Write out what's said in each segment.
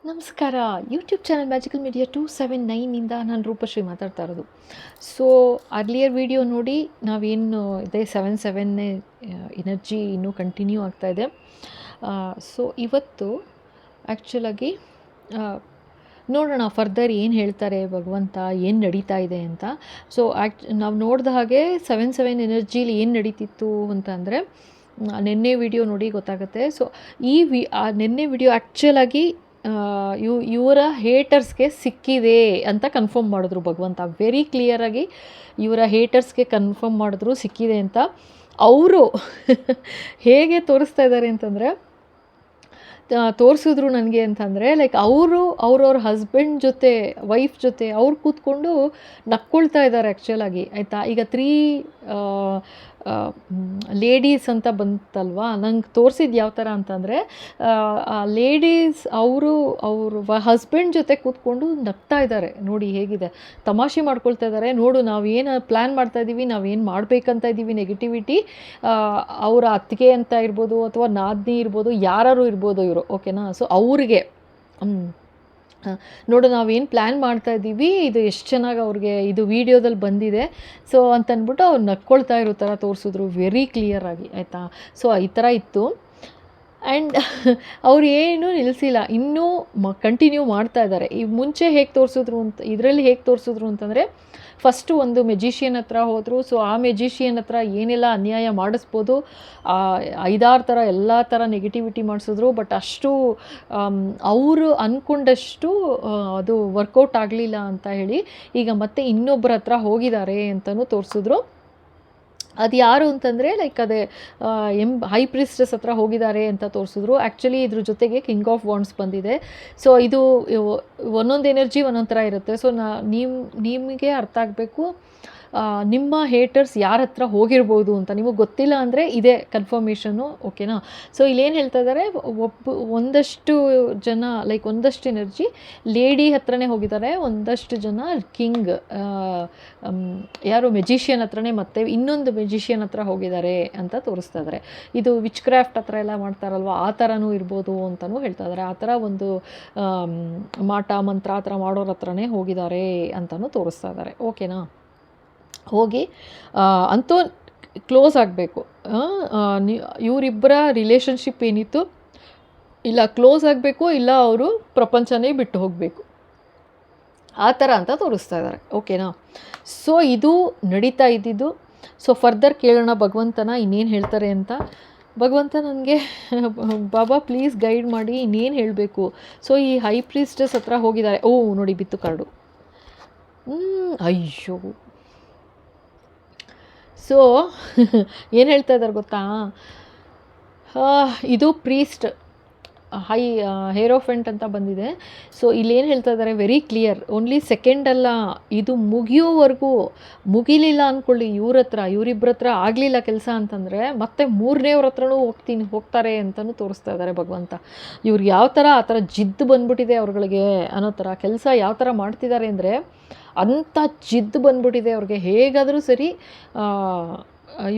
ನಮಸ್ಕಾರ. YouTube channel magical media 279 ನಾನು ರೂಪಶ್ರೀ ಮಾತಾಡ್ತಾ ಇರೋದು. ಸೊ ಅರ್ಲಿಯರ್ ವಿಡಿಯೋ ನೋಡಿ ನಾವೇನು ಇದೆ 77ನೇ ಎನರ್ಜಿ ಇನ್ನೂ ಕಂಟಿನ್ಯೂ ಆಗ್ತಾಯಿದೆ. ಸೊ ಇವತ್ತು ಆ್ಯಕ್ಚುಲಾಗಿ ನೋಡೋಣ ಫರ್ದರ್ ಏನು ಹೇಳ್ತಾರೆ ಭಗವಂತ, ಏನು ನಡೀತಾ ಇದೆ ಅಂತ. ಸೊ ನಾವು ನೋಡಿದ ಹಾಗೆ 77 ಎನರ್ಜಿಲಿ ಏನು ನಡೀತಿತ್ತು ಅಂತಂದರೆ ನಿನ್ನೆ ವಿಡಿಯೋ ನೋಡಿ ಗೊತ್ತಾಗುತ್ತೆ. ಸೊ ನಿನ್ನೆ ವಿಡಿಯೋ ಆ್ಯಕ್ಚುಲಾಗಿ ಇವರ ಹೇಟರ್ಸ್ಗೆ ಸಿಕ್ಕಿದೆ ಅಂತ ಕನ್ಫರ್ಮ್ ಮಾಡಿದ್ರು ಭಗವಂತ. ವೆರಿ ಕ್ಲಿಯರಾಗಿ ಇವರ ಹೇಟರ್ಸ್ಗೆ ಕನ್ಫರ್ಮ್ ಮಾಡಿದ್ರು ಸಿಕ್ಕಿದೆ ಅಂತ. ಅವರು ಹೇಗೆ ತೋರಿಸ್ತಾ ಇದ್ದಾರೆ ಅಂತಂದರೆ, ತೋರಿಸಿದ್ರು ನನಗೆ ಅಂತಂದರೆ ಲೈಕ್ ಅವ್ರವ್ರ ಹಸ್ಬೆಂಡ್ ಜೊತೆ ವೈಫ್ ಜೊತೆ ಅವ್ರು ಕೂತ್ಕೊಂಡು ನಕ್ಕೊಳ್ತಾ ಇದ್ದಾರೆ ಆ್ಯಕ್ಚುಲಾಗಿ, ಆಯಿತಾ. ಈಗ 3 ಲೇಡೀಸ್ ಅಂತ ಬಂತಲ್ವಾ, ನಂಗೆ ತೋರಿಸಿದ್ದು ಯಾವ ಥರ ಅಂತಂದರೆ ಲೇಡೀಸ್ ಅವ್ರ ಹಸ್ಬೆಂಡ್ ಜೊತೆ ಕೂತ್ಕೊಂಡು ನಗ್ತಾ ಇದ್ದಾರೆ. ನೋಡಿ ಹೇಗಿದೆ, ತಮಾಷೆ ಮಾಡ್ಕೊಳ್ತಾ ಇದ್ದಾರೆ. ನೋಡು ನಾವೇನು ಪ್ಲ್ಯಾನ್ ಮಾಡ್ತಾಯಿದ್ದೀವಿ, ನಾವೇನು ಮಾಡಬೇಕಂತ ಇದ್ದೀವಿ, ನೆಗೆಟಿವಿಟಿ ಅವರ ಅತ್ತಿಗೆ ಅಂತ ಇರ್ಬೋದು ಅಥವಾ ನಾದಿನಿ ಇರ್ಬೋದು, ಯಾರು ಇರ್ಬೋದು ಇವರು, ಓಕೆನಾ. ಸೊ ಅವ್ರಿಗೆ ನೋಡು ನಾವೇನು ಪ್ಲ್ಯಾನ್ ಮಾಡ್ತಾಯಿದ್ದೀವಿ, ಇದು ಎಷ್ಟು ಚೆನ್ನಾಗಿ ಅವ್ರಿಗೆ ಇದು ವೀಡಿಯೋದಲ್ಲಿ ಬಂದಿದೆ. ಸೊ ಅಂತಂದ್ಬಿಟ್ಟು ಅವ್ರು ನಕ್ಕೊಳ್ತಾ ಇರೋ ಥರ ತೋರಿಸಿದ್ರು ವೆರಿ ಕ್ಲಿಯರಾಗಿ, ಆಯಿತಾ. ಸೊ ಈ ಥರ ಇತ್ತು. ಆ್ಯಂಡ್ ಅವ್ರು ಏನೂ ನಿಲ್ಲಿಸಿಲ್ಲ, ಇನ್ನೂ ಕಂಟಿನ್ಯೂ ಮಾಡ್ತಾ ಇದ್ದಾರೆ. ಈ ಮುಂಚೆ ಹೇಗೆ ತೋರಿಸಿದ್ರು ಅಂತ, ಇದರಲ್ಲಿ ಹೇಗೆ ತೋರಿಸಿದ್ರು ಅಂತಂದರೆ, ಫಸ್ಟು ಒಂದು ಮೆಜಿಷಿಯನ್ ಹತ್ರ ಹೋದರು. ಸೊ ಆ ಮೆಜಿಷಿಯನ್ ಹತ್ರ ಏನೆಲ್ಲ ಅನ್ಯಾಯ ಮಾಡಿಸ್ಬೋದು, 5-6 ಥರ ಎಲ್ಲ ಥರ ನೆಗೆಟಿವಿಟಿ ಮಾಡಿಸಿದ್ರು. ಬಟ್ ಅಷ್ಟು ಅವರು ಅಂದ್ಕೊಂಡಷ್ಟು ಅದು ವರ್ಕೌಟ್ ಆಗಲಿಲ್ಲ ಅಂತ ಹೇಳಿ ಈಗ ಮತ್ತೆ ಇನ್ನೊಬ್ಬರ ಹತ್ರ ಹೋಗಿದ್ದಾರೆ ಅಂತಲೂ ತೋರಿಸಿದ್ರು. ಅದು ಯಾರು ಅಂತಂದರೆ ಲೈಕ್ ಅದೇ ಹೈ ಪ್ರಿಸ್ಟೆಸ್ ಹತ್ರ ಹೋಗಿದ್ದಾರೆ ಅಂತ ತೋರಿಸಿದ್ರು. ಆ್ಯಕ್ಚುಲಿ ಇದ್ರ ಜೊತೆಗೆ ಕಿಂಗ್ ಆಫ್ ವಾಂಡ್ಸ್ ಬಂದಿದೆ. ಸೊ ಇದು ಒಂದೊಂದು ಎನರ್ಜಿ ಒಂದೊಂದು ಥರ ಇರುತ್ತೆ. ಸೊ ನಿಮಗೆ ಅರ್ಥ ಆಗಬೇಕು ನಿಮ್ಮ ಹೇಟರ್ಸ್ ಯಾರ ಹತ್ರ ಹೋಗಿರ್ಬೋದು ಅಂತ. ನಿಮಗೆ ಗೊತ್ತಿಲ್ಲ ಅಂದರೆ ಇದೇ ಕನ್ಫರ್ಮೇಷನ್ನು, ಓಕೆನಾ. ಸೊ ಇಲ್ಲೇನು ಹೇಳ್ತಾ ಇದ್ದಾರೆ, ಒಂದಷ್ಟು ಜನ ಲೈಕ್ ಒಂದಷ್ಟು ಎನರ್ಜಿ ಲೇಡಿ ಹತ್ರನೇ ಹೋಗಿದ್ದಾರೆ, ಒಂದಷ್ಟು ಜನ ಕಿಂಗ್ ಯಾರು ಮೆಜಿಷಿಯನ್ ಹತ್ರನೇ ಮತ್ತೆ ಇನ್ನೊಂದು ಮೆಜಿಷಿಯನ್ ಹತ್ರ ಹೋಗಿದ್ದಾರೆ ಅಂತ ತೋರಿಸ್ತಾ ಇದ್ದಾರೆ. ಇದು ವಿಚ್ ಕ್ರಾಫ್ಟ್ ಹತ್ರ ಎಲ್ಲ ಮಾಡ್ತಾರಲ್ವ, ಆ ಥರನೂ ಇರ್ಬೋದು ಅಂತಲೂ ಹೇಳ್ತಾ ಇದ್ದಾರೆ. ಆ ಥರ ಒಂದು ಮಾಟ ಮಂತ್ರ ಆ ಥರ ಮಾಡೋರ ಹತ್ರನೇ ಹೋಗಿದ್ದಾರೆ ಅಂತಲೂ ತೋರಿಸ್ತಾ ಇದ್ದಾರೆ, ಓಕೆನಾ. ಹೋಗಿ ಅಂತೂ ಕ್ಲೋಸ್ ಆಗಬೇಕು. ಇವರಿಬ್ಬರ ರಿಲೇಷನ್ಶಿಪ್ ಏನಿತ್ತು, ಇಲ್ಲ ಕ್ಲೋಸ್ ಆಗಬೇಕು, ಇಲ್ಲ ಅವರು ಪ್ರಪಂಚನೇ ಬಿಟ್ಟು ಹೋಗಬೇಕು, ಆ ಥರ ಅಂತ ತೋರಿಸ್ತಾ ಇದ್ದಾರೆ, ಓಕೆನಾ. ಸೊ ಇದು ನಡೀತಾ ಇದ್ದಿದ್ದು. ಸೊ ಫರ್ದರ್ ಕೇಳೋಣ ಭಗವಂತನ ಇನ್ನೇನು ಹೇಳ್ತಾರೆ ಅಂತ. ಭಗವಂತ ನನಗೆ ಬಾಬಾ ಪ್ಲೀಸ್ ಗೈಡ್ ಮಾಡಿ, ಇನ್ನೇನು ಹೇಳಬೇಕು. ಸೊ ಈ ಹೈ ಪ್ರೀಸ್ಟೆಸ್ ಹತ್ರ ಹೋಗಿದ್ದಾರೆ. ಓ ನೋಡಿ ಬಿತ್ತು ಕಾರ್ಡು. ಅಯ್ಯೋ. ಸೊ ಏನು ಹೇಳ್ತಾ ಇದ್ದಾರೆ ಗೊತ್ತಾ, ಇದು ಪ್ರೀಸ್ಟ್ ಹೈ ಹೇರೋಫೆಂಟ್ ಅಂತ ಬಂದಿದೆ. ಸೊ ಇಲ್ಲೇನು ಹೇಳ್ತಾ ಇದ್ದಾರೆ ವೆರಿ ಕ್ಲಿಯರ್, ಓನ್ಲಿ ಸೆಕೆಂಡ್ ಅಲ್ಲ, ಇದು ಮುಗಿಯೋವರೆಗೂ ಮುಗಿಲಿಲ್ಲ ಅಂದ್ಕೊಳ್ಳಿ, ಇವರಿಬ್ಬರ ಹತ್ರ ಆಗಲಿಲ್ಲ ಕೆಲಸ ಅಂತಂದರೆ ಮತ್ತೆ 3ನೇವ್ರ ಹತ್ರನೂ ಹೋಗ್ತಾರೆ ಅಂತಲೂ ತೋರಿಸ್ತಾ ಇದ್ದಾರೆ ಭಗವಂತ. ಇವ್ರಿಗೆ ಯಾವ ಥರ ಆ ಥರ ಜಿದ್ದು ಬಂದ್ಬಿಟ್ಟಿದೆ ಅವ್ರುಗಳಿಗೆ ಅನ್ನೋ ಥರ, ಕೆಲಸ ಯಾವ ಥರ ಮಾಡ್ತಿದ್ದಾರೆ ಅಂದರೆ ಅಂಥ ಜಿದ್ದು ಬಂದ್ಬಿಟ್ಟಿದೆ ಅವ್ರಿಗೆ. ಹೇಗಾದರೂ ಸರಿ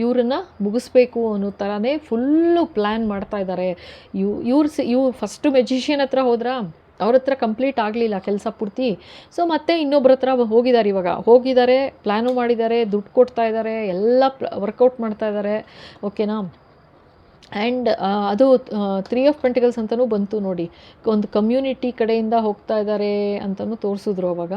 ಇವ್ರನ್ನ ಮುಗಿಸ್ಬೇಕು ಅನ್ನೋ ಥರನೇ ಫುಲ್ಲು ಪ್ಲ್ಯಾನ್ ಮಾಡ್ತಾ ಇದ್ದಾರೆ. ಇವ್ರು ಫಸ್ಟು ಮೆಜಿಷಿಯನ್ ಹತ್ರ ಹೋದ್ರಾ, ಅವ್ರ ಹತ್ರ ಕಂಪ್ಲೀಟ್ ಆಗಲಿಲ್ಲ ಕೆಲಸ ಪೂರ್ತಿ. ಸೊ ಮತ್ತೆ ಇನ್ನೊಬ್ಬರ ಹತ್ರ ಹೋಗಿದ್ದಾರೆ, ಪ್ಲ್ಯಾನು ಮಾಡಿದ್ದಾರೆ, ದುಡ್ಡು ಕೊಡ್ತಾ ಇದ್ದಾರೆ, ಎಲ್ಲ ವರ್ಕೌಟ್ ಮಾಡ್ತಾ ಇದ್ದಾರೆ, ಓಕೆನಾ. ಆ್ಯಂಡ್ ಅದು 3 ಆಫ್ ಪೆಂಟಿಕಲ್ಸ್ ಅಂತಲೂ ಬಂತು ನೋಡಿ, ಒಂದು ಕಮ್ಯುನಿಟಿ ಕಡೆಯಿಂದ ಹೋಗ್ತಾ ಇದ್ದಾರೆ ಅಂತಲೂ ತೋರಿಸಿದ್ರು ಅವಾಗ.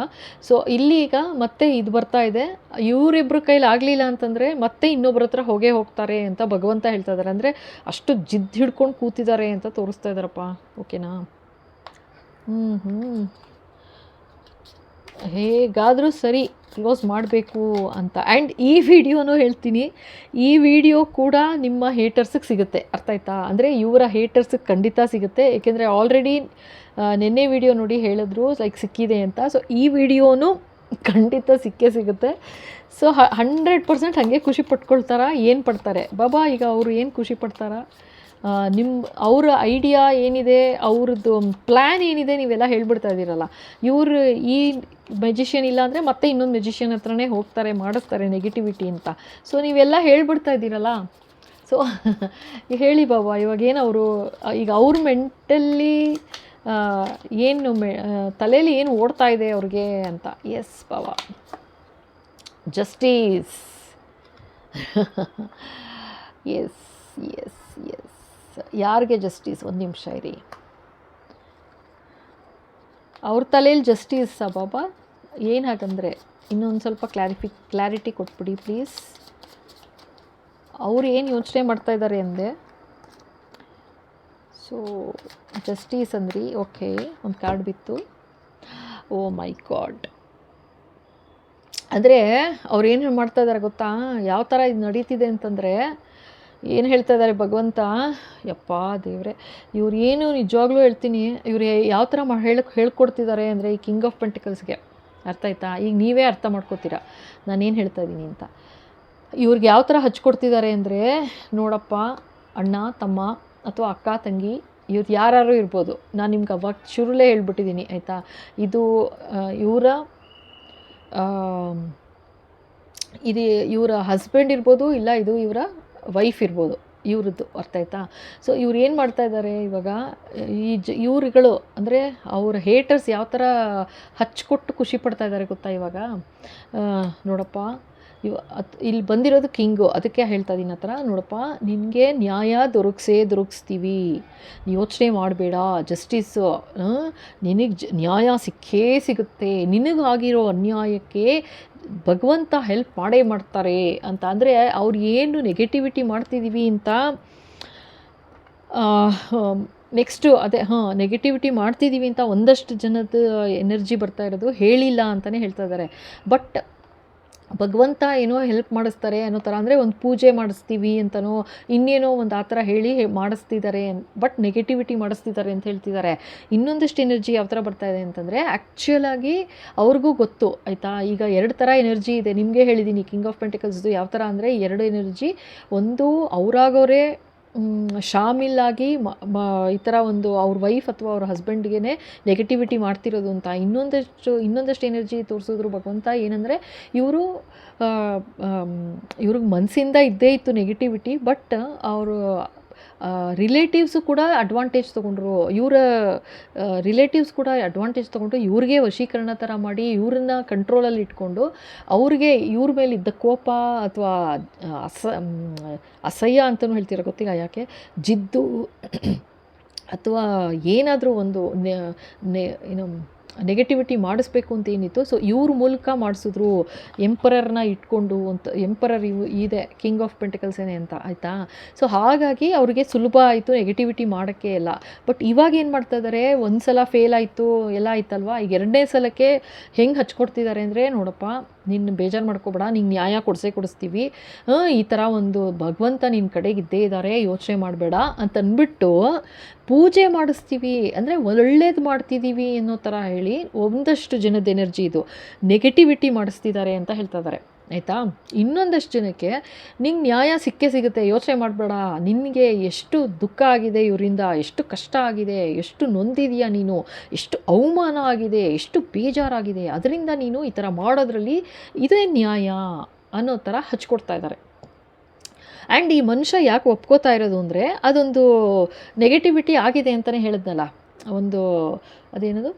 ಸೊ ಇಲ್ಲೀಗ ಮತ್ತೆ ಇದು ಬರ್ತಾ ಇದೆ, ಇವರಿಬ್ಬರ ಕೈಲಿ ಆಗಲಿಲ್ಲ ಅಂತಂದರೆ ಮತ್ತೆ ಇನ್ನೊಬ್ಬರ ಹತ್ರ ಹೋಗ್ತಾರೆ ಅಂತ ಭಗವಂತ ಹೇಳ್ತಾ ಇದ್ದಾರೆ. ಅಂದರೆ ಅಷ್ಟು ಜಿದ್ದು ಹಿಡ್ಕೊಂಡು ಕೂತಿದ್ದಾರೆ ಅಂತ ತೋರಿಸ್ತಾ ಇದ್ದಾರಪ್ಪ, ಓಕೆನಾ. ಹೇಗಾದರೂ ಸರಿ ಕ್ಲೋಸ್ ಮಾಡಬೇಕು ಅಂತ. ಆ್ಯಂಡ್ ಈ ವಿಡಿಯೋನೂ ಹೇಳ್ತೀನಿ, ಈ ವಿಡಿಯೋ ಕೂಡ ನಿಮ್ಮ ಹೇಟರ್ಸಿಗೆ ಸಿಗುತ್ತೆ, ಅರ್ಥ ಆಯ್ತಾ. ಅಂದರೆ ಇವರ ಹೇಟರ್ಸಿಗೆ ಖಂಡಿತ ಸಿಗುತ್ತೆ, ಏಕೆಂದರೆ ಆಲ್ರೆಡಿ ನಿನ್ನೆ ವಿಡಿಯೋ ನೋಡಿ ಹೇಳಿದ್ರು ಲೈಕ್ ಸಿಕ್ಕಿದೆ ಅಂತ. ಸೊ ಈ ವಿಡಿಯೋನೂ ಖಂಡಿತ ಸಿಗುತ್ತೆ. ಸೊ 100% ಹಾಗೆ ಖುಷಿ ಪಟ್ಕೊಳ್ತಾರಾ, ಏನು ಪಡ್ತಾರೆ ಬಾಬಾ, ಈಗ ಅವರು ಏನು ಖುಷಿ ಪಡ್ತಾರಾ, ಅವರ ಐಡಿಯಾ ಏನಿದೆ, ಅವ್ರದ್ದು ಪ್ಲ್ಯಾನ್ ಏನಿದೆ ನೀವೆಲ್ಲ ಹೇಳ್ಬಿಡ್ತಾ ಇದ್ದೀರಲ್ಲ. ಇವರು ಈ ಮೆಜಿಷಿಯನ್ ಇಲ್ಲ ಅಂದರೆ ಮತ್ತೆ ಇನ್ನೊಂದು ಮೆಜಿಷಿಯನ್ ಹತ್ರನೇ ಹೋಗ್ತಾರೆ, ಮಾಡಿಸ್ತಾರೆ ನೆಗೆಟಿವಿಟಿ ಅಂತ. ಸೊ ನೀವೆಲ್ಲ ಹೇಳ್ಬಿಡ್ತಾ ಇದ್ದೀರಲ್ಲ. ಸೊ ಹೇಳಿ ಬಾಬಾ, ಇವಾಗೇನು ಅವರು ಈಗ ಅವ್ರ ಮೆಂಟಲ್ಲಿ ಏನು ತಲೆಯಲ್ಲಿ ಏನು ಓಡ್ತಾ ಇದೆ ಅವ್ರಿಗೆ ಅಂತ. ಎಸ್ ಬಾಬಾ, ಜಸ್ಟಿಸ್. ಎಸ್ ಎಸ್ ಎಸ್, ಯಾರಿಗೆ ಜಸ್ಟಿಸ್? ಒಂದು ನಿಮಿಷ ಇರಿ. ಅವ್ರ ತಲೆಯಲ್ಲಿ ಜಸ್ಟಿಸ್ಸಾ ಬಾಬಾ? ಏನು ಹಾಗಂದರೆ ಇನ್ನೊಂದು ಸ್ವಲ್ಪ ಕ್ಲಾರಿಟಿ ಕೊಟ್ಬಿಡಿ ಪ್ಲೀಸ್. ಅವ್ರು ಏನು ಯೋಚನೆ ಮಾಡ್ತಾ ಇದ್ದಾರೆ ಅಂದೆ. ಸೊ ಜಸ್ಟಿಸ್ ಅಂದ್ರಿ, ಓಕೆ. ಒಂದು ಕಾರ್ಡ್ ಬಿತ್ತು. ಓ ಮೈ ಗಾಡ್. ಅಂದರೆ ಅವ್ರು ಏನು ಮಾಡ್ತಾ ಇದ್ದಾರೆ ಗೊತ್ತಾ, ಯಾವ ಥರ ಇದು ನಡೀತಿದೆ ಅಂತಂದರೆ, ಏನು ಹೇಳ್ತಾ ಇದ್ದಾರೆ ಭಗವಂತ, ಯಪ್ಪ ದೇವ್ರೆ, ಇವ್ರು ಏನು ನಿಜವಾಗ್ಲೂ ಹೇಳ್ತೀನಿ, ಇವ್ರು ಯಾವ ಥರ ಹೇಳ್ಕೊಡ್ತಿದ್ದಾರೆ ಅಂದರೆ ಈ ಕಿಂಗ್ ಆಫ್ ಪೆಂಟಿಕಲ್ಸ್ಗೆ. ಅರ್ಥ ಆಯ್ತಾ? ಈಗ ನೀವೇ ಅರ್ಥ ಮಾಡ್ಕೋತೀರಾ ನಾನೇನು ಹೇಳ್ತಾ ಇದ್ದೀನಿ ಅಂತ. ಇವ್ರಿಗೆ ಯಾವ ಥರ ಹಚ್ಕೊಡ್ತಿದ್ದಾರೆ ಅಂದರೆ, ನೋಡಪ್ಪ, ಅಣ್ಣ ತಮ್ಮ ಅಥವಾ ಅಕ್ಕ ತಂಗಿ, ಇವ್ರು ಯಾರು ಇರ್ಬೋದು. ನಾನು ನಿಮ್ಗೆ ಅವಾಗ ಶುರುಲೇ ಹೇಳ್ಬಿಟ್ಟಿದ್ದೀನಿ ಆಯಿತಾ. ಇದು ಇವರ ಹಸ್ಬೆಂಡ್ ಇರ್ಬೋದು, ಇಲ್ಲ ಇದು ಇವರ ವೈಫ್ ಇರ್ಬೋದು, ಇವ್ರದ್ದು. ಅರ್ಥ ಆಯ್ತಾ? ಸೊ ಇವ್ರು ಏನು ಮಾಡ್ತಾ ಇದ್ದಾರೆ ಇವಾಗ, ಇವ್ರುಗಳು ಅಂದರೆ ಅವ್ರ ಹೇಟರ್ಸ್ ಯಾವ ಥರ ಹಚ್ಕೊಟ್ಟು ಖುಷಿ ಪಡ್ತಾ ಇದ್ದಾರೆ ಗೊತ್ತಾ ಇವಾಗ. ನೋಡಪ್ಪ, ಇಲ್ಲಿ ಬಂದಿರೋದು ಕಿಂಗು, ಅದಕ್ಕೆ ಹೇಳ್ತಾ ಇದ್ದೀನಿ ಆ ಥರ. ನೋಡಪ್ಪ, ನಿನಗೆ ನ್ಯಾಯ ದೊರಕಿಸ್ತೀವಿ, ಯೋಚನೆ ಮಾಡಬೇಡ, ಜಸ್ಟಿಸ್ಸು ನಿನಗೆ ನ್ಯಾಯ ಸಿಕ್ಕೇ ಸಿಗುತ್ತೆ. ನಿನಗಾಗಿರೋ ಅನ್ಯಾಯಕ್ಕೆ ಭಗವಂತ ಹೆಲ್ಪ್ ಮಾಡ್ತಾರೆ ಅಂತ. ಅಂದರೆ ಅವ್ರು ಏನು ನೆಗೆಟಿವಿಟಿ ಮಾಡ್ತಿದ್ದೀವಿ ಅಂತ, ನೆಕ್ಸ್ಟು ಅದೇ ನೆಗೆಟಿವಿಟಿ ಮಾಡ್ತಿದ್ದೀವಿ ಅಂತ ಒಂದಷ್ಟು ಜನದ ಎನರ್ಜಿ ಬರ್ತಾ ಇರೋದು ಹೇಳಿಲ್ಲ ಅಂತಲೇ ಹೇಳ್ತಾ ಇದ್ದಾರೆ. ಬಟ್ ಭಗವಂತ ಏನೋ ಹೆಲ್ಪ್ ಮಾಡಿಸ್ತಾರೆ ಅನ್ನೋ ಥರ, ಅಂದರೆ ಒಂದು ಪೂಜೆ ಮಾಡಿಸ್ತೀವಿ ಅಂತನೋ ಇನ್ನೇನೋ ಒಂದು ಆ ಥರ ಹೇಳಿ ಮಾಡಿಸ್ತಿದ್ದಾರೆ, ಬಟ್ ನೆಗೆಟಿವಿಟಿ ಮಾಡಿಸ್ತಿದ್ದಾರೆ ಅಂತ ಹೇಳ್ತಿದ್ದಾರೆ. ಇನ್ನೊಂದಷ್ಟು ಎನರ್ಜಿ ಯಾವ ಥರ ಬರ್ತಾ ಇದೆ ಅಂತಂದರೆ, ಆ್ಯಕ್ಚುಲಾಗಿ ಅವ್ರಿಗೂ ಗೊತ್ತು ಆಯಿತಾ. ಈಗ 2 ಥರ ಎನರ್ಜಿ ಇದೆ, ನಿಮಗೆ ಹೇಳಿದ್ದೀನಿ ಕಿಂಗ್ ಆಫ್ ಪೆಂಟಿಕಲ್ಸ್ದು ಯಾವ ಥರ ಅಂದರೆ 2 ಎನರ್ಜಿ. ಒಂದು ಅವರಾಗವರೇ ಶಾಮಿಲಾಗಿ ಈ ಥರ ಒಂದು ಅವ್ರ ವೈಫ್ ಅಥವಾ ಅವ್ರ ಹಸ್ಬೆಂಡ್ಗೆ ನೆಗೆಟಿವಿಟಿ ಮಾಡ್ತಿರೋದು ಅಂತ. ಇನ್ನೊಂದಷ್ಟು ಎನರ್ಜಿ ತೋರಿಸಿದ್ರು ಭಗವಂತ ಏನಂದರೆ, ಇವ್ರಿಗೆ ಮನಸ್ಸಿಂದ ಇದ್ದೇ ಇತ್ತು ನೆಗೆಟಿವಿಟಿ, ಬಟ್ ಅವರು ರಿಲೇಟಿವ್ಸು ಕೂಡ ಅಡ್ವಾಂಟೇಜ್ ತೊಗೊಂಡ್ರು. ಇವರ ರಿಲೇಟಿವ್ಸ್ ಕೂಡ ಅಡ್ವಾಂಟೇಜ್ ತೊಗೊಂಡು ಇವ್ರಿಗೆ ವಶೀಕರಣ ಥರ ಮಾಡಿ ಇವ್ರನ್ನ ಕಂಟ್ರೋಲಲ್ಲಿ ಇಟ್ಕೊಂಡು ಅವ್ರಿಗೆ ಇವ್ರ ಮೇಲೆ ಇದ್ದ ಕೋಪ ಅಥವಾ ಅಸಹ್ಯ ಅಂತಲೂ ಹೇಳ್ತೀರ, ಗೊತ್ತಿಲ್ಲ ಯಾಕೆ, ಜಿದ್ದು ಅಥವಾ ಏನಾದರೂ ಒಂದು ಏನು ನೆಗೆಟಿವಿಟಿ ಮಾಡಿಸ್ಬೇಕು ಅಂತ ಏನಿತ್ತು. ಸೊ ಇವ್ರ ಮೂಲಕ ಮಾಡಿಸಿದ್ರು, ಎಂಪರರ್ನ ಇಟ್ಕೊಂಡು ಅಂತ. ಎಂಪರರ್ ಇದೆ ಕಿಂಗ್ ಆಫ್ ಪೆಂಟಿಕಲ್ಸ್ ಏನೇ ಅಂತ ಆಯಿತಾ. ಸೊ ಹಾಗಾಗಿ ಅವ್ರಿಗೆ ಸುಲಭ ಆಯಿತು ನೆಗೆಟಿವಿಟಿ ಮಾಡೋಕ್ಕೆ ಎಲ್ಲ. ಬಟ್ ಇವಾಗ ಏನು ಮಾಡ್ತಾ ಇದ್ದಾರೆ, ಒಂದು ಸಲ ಫೇಲ್ ಆಯಿತು ಎಲ್ಲ ಆಯ್ತಲ್ವ, ಈಗ 2ನೇ ಸಲಕ್ಕೆ ಹೆಂಗೆ ಹಚ್ಕೊಡ್ತಿದ್ದಾರೆ ಅಂದರೆ, ನೋಡಪ್ಪ ನಿನ್ನ ಬೇಜಾರು ಮಾಡ್ಕೊಬೇಡ, ನಿಂಗೆ ನ್ಯಾಯ ಕೊಡಿಸ್ತೀವಿ, ಈ ಥರ ಒಂದು ಭಗವಂತ ನಿನ್ನ ಕಡೆಗಿದ್ದೇ ಇದ್ದಾರೆ, ಯೋಚನೆ ಮಾಡಬೇಡ ಅಂತ ಅಂದ್ಬಿಟ್ಟು ಪೂಜೆ ಮಾಡಿಸ್ತೀವಿ, ಅಂದರೆ ಒಳ್ಳೇದು ಮಾಡ್ತಿದ್ದೀವಿ ಅನ್ನೋ ಥರ ಹೇಳಿ ಒಂದಷ್ಟು ಜನದ ಎನರ್ಜಿ ಇದು ನೆಗೆಟಿವಿಟಿ ಮಾಡಿಸ್ತಿದ್ದಾರೆ ಅಂತ ಹೇಳ್ತಾ ಇದ್ದಾರೆ ಆಯಿತಾ. ಇನ್ನೊಂದಷ್ಟು ಜನಕ್ಕೆ ನಿಂಗೆ ನ್ಯಾಯ ಸಿಗುತ್ತೆ, ಯೋಚನೆ ಮಾಡಬೇಡ, ನಿನಗೆ ಎಷ್ಟು ದುಃಖ ಆಗಿದೆ ಇವರಿಂದ, ಎಷ್ಟು ಕಷ್ಟ ಆಗಿದೆ, ಎಷ್ಟು ನೊಂದಿದೆಯಾ ನೀನು, ಎಷ್ಟು ಅವಮಾನ ಆಗಿದೆ, ಎಷ್ಟು ಬೇಜಾರಾಗಿದೆ, ಅದರಿಂದ ನೀನು ಈ ಥರ ಮಾಡೋದ್ರಲ್ಲಿ ಇದೇ ನ್ಯಾಯ ಅನ್ನೋ ಥರ ಹಚ್ಕೊಡ್ತಾ ಇದ್ದಾರೆ. ಆ್ಯಂಡ್ ಈ ಮನುಷ್ಯ ಯಾಕೆ ಒಪ್ಕೋತಾ ಇರೋದು ಅಂದರೆ, ಅದೊಂದು ನೆಗೆಟಿವಿಟಿ ಆಗಿದೆ ಅಂತಲೇ ಹೇಳಿದ್ನಲ್ಲ, ಒಂದು ಅದೇನದು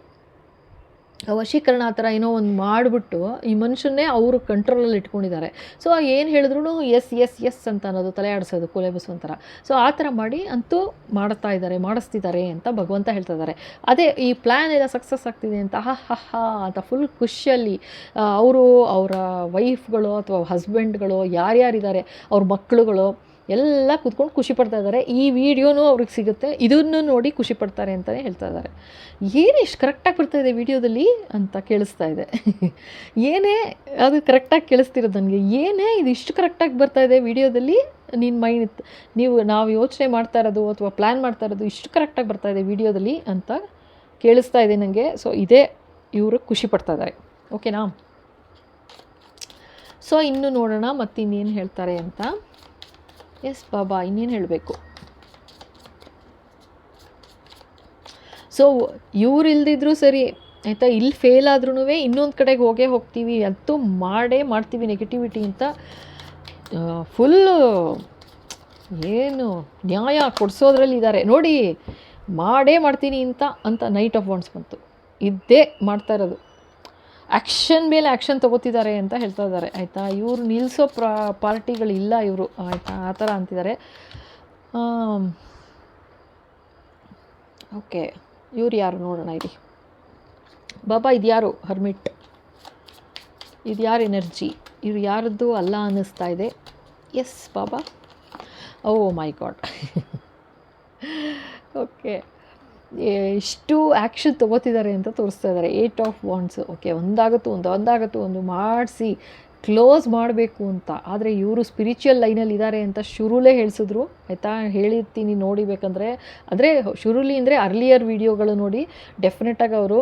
ವಶೀಕರಣ ಆ ಥರ ಏನೋ ಒಂದು ಮಾಡಿಬಿಟ್ಟು ಈ ಮನುಷ್ಯನ್ನೇ ಅವರು ಕಂಟ್ರೋಲಲ್ಲಿ ಇಟ್ಕೊಂಡಿದ್ದಾರೆ. ಸೊ ಏನು ಹೇಳಿದ್ರು ಎಸ್ ಅಂತ ಅನ್ನೋದು, ತಲೆ ಆಡಿಸೋದು, ಕೊಲೆ ಬಸವಂತರ. ಸೊ ಆ ಥರ ಮಾಡಿ ಅಂತೂ ಮಾಡಿಸ್ತಿದ್ದಾರೆ ಅಂತ ಭಗವಂತ ಹೇಳ್ತಾ ಇದ್ದಾರೆ. ಅದೇ ಈ ಪ್ಲ್ಯಾನ್ ಎಲ್ಲ ಸಕ್ಸಸ್ ಆಗ್ತಿದೆ ಅಂತ ಹಾ ಅಂತ ಫುಲ್ ಖುಷಿಯಲ್ಲಿ ಅವರು, ಅವರ ವೈಫ್ಗಳು ಅಥವಾ ಹಸ್ಬೆಂಡ್ಗಳು ಯಾರ್ಯಾರಿದ್ದಾರೆ, ಅವ್ರ ಮಕ್ಕಳುಗಳು ಎಲ್ಲ ಕೂತ್ಕೊಂಡು ಖುಷಿ ಪಡ್ತಾ ಇದ್ದಾರೆ. ಈ ವಿಡಿಯೋನೂ ಅವ್ರಿಗೆ ಸಿಗುತ್ತೆ, ಇದನ್ನು ನೋಡಿ ಖುಷಿ ಪಡ್ತಾರೆ ಅಂತಲೇ ಹೇಳ್ತಾ ಇದ್ದಾರೆ. ಏನು ಇಷ್ಟು ಕರೆಕ್ಟಾಗಿ ಬರ್ತಾಯಿದೆ ವಿಡಿಯೋದಲ್ಲಿ ಅಂತ ಕೇಳಿಸ್ತಾ ಇದೆ. ಏನೇ ಅದು ಕರೆಕ್ಟಾಗಿ ಕೇಳಿಸ್ತಿರೋದು ನನಗೆ, ಏನೇ ಇದು ಇಷ್ಟು ಕರೆಕ್ಟಾಗಿ ಬರ್ತಾಯಿದೆ ವಿಡಿಯೋದಲ್ಲಿ, ನಿನ್ನ ಮೈಂಡ್ ನಾವು ಯೋಚನೆ ಮಾಡ್ತಾ ಇರೋದು ಅಥವಾ ಪ್ಲ್ಯಾನ್ ಮಾಡ್ತಾ ಇರೋದು ಇಷ್ಟು ಕರೆಕ್ಟಾಗಿ ಬರ್ತಾಯಿದೆ ವಿಡಿಯೋದಲ್ಲಿ ಅಂತ ಕೇಳಿಸ್ತಾ ಇದೆ ನನಗೆ. ಸೊ ಇದೇ ಇವರು ಖುಷಿ ಪಡ್ತಾ ಇದ್ದಾರೆ. ಓಕೆನಾ? ಸೊ ಇನ್ನು ನೋಡೋಣ ಮತ್ತಿನ್ನೇನು ಹೇಳ್ತಾರೆ ಅಂತ. ಎಸ್ ಬಾಬಾ, ಇನ್ನೇನು ಹೇಳಬೇಕು. ಸೊ ಇವ್ರು ಇಲ್ದಿದ್ರು ಸರಿ ಆಯಿತಾ, ಇಲ್ಲಿ ಫೇಲ್ ಆದ್ರೂ ಇನ್ನೊಂದು ಕಡೆಗೆ ಹೋಗ್ತೀವಿ, ಅಂತೂ ಮಾಡ್ತೀವಿ ನೆಗೆಟಿವಿಟಿ ಅಂತ ಫುಲ್ಲು ಏನು ನ್ಯಾಯ ಕೊಡಿಸೋದ್ರಲ್ಲಿ ಇದ್ದಾರೆ ನೋಡಿ. ಮಾಡೇ ಮಾಡ್ತೀನಿ ಅಂತ ನೈಟ್ ಆಫ್ ವಾಂಡ್ಸ್ ಬಂತು. ಇದ್ದೇ ಮಾಡ್ತಾ ಇರೋದು, ಆ್ಯಕ್ಷನ್ ಮೇಲೆ ಆ್ಯಕ್ಷನ್ ತೊಗೋತಿದ್ದಾರೆ ಅಂತ ಹೇಳ್ತಾ ಇದ್ದಾರೆ ಆಯಿತಾ. ಇವರು ನಿಲ್ಲಿಸೋ ಪಾರ್ಟಿಗಳಿಲ್ಲ ಇವರು ಆಯಿತಾ, ಆ ಥರ ಅಂತಿದ್ದಾರೆ. ಓಕೆ, ಇವ್ರು ಯಾರು ನೋಡೋಣ ಇರಿ. ಬಾಬಾ ಇದು ಯಾರು ಹರ್ಮಿಟ್, ಇದು ಯಾರು ಎನರ್ಜಿ, ಇದು ಯಾರದ್ದು ಅಲ್ಲ ಅನ್ನಿಸ್ತಾ ಇದೆ. ಎಸ್ ಬಾಬಾ, ಓ ಮೈ ಗಾಡ್. ಓಕೆ, ಎಷ್ಟು ಆ್ಯಕ್ಷನ್ ತೊಗೋತಿದ್ದಾರೆ ಅಂತ ತೋರಿಸ್ತಾ ಇದ್ದಾರೆ. 8 ಆಫ್ ವಾಂಡ್ಸ್. ಓಕೆ, ಒಂದಾಗತ್ತು ಮಾಡಿಸಿ ಕ್ಲೋಸ್ ಮಾಡಬೇಕು ಅಂತ. ಆದರೆ ಇವರು ಸ್ಪಿರಿಚುವಲ್ ಲೈನಲ್ಲಿ ಇದ್ದಾರೆ ಅಂತ ಶುರುಲೇ ಹೇಳಿಸಿದ್ರು ಆಯಿತಾ. ಹೇಳಿರ್ತೀನಿ ನೋಡಿಬೇಕಂದ್ರೆ, ಅಂದರೆ ಶುರುಲಿ ಅಂದರೆ ಅರ್ಲಿಯರ್ ವೀಡಿಯೋಗಳು ನೋಡಿ. ಡೆಫಿನೆಟಾಗಿ ಅವರು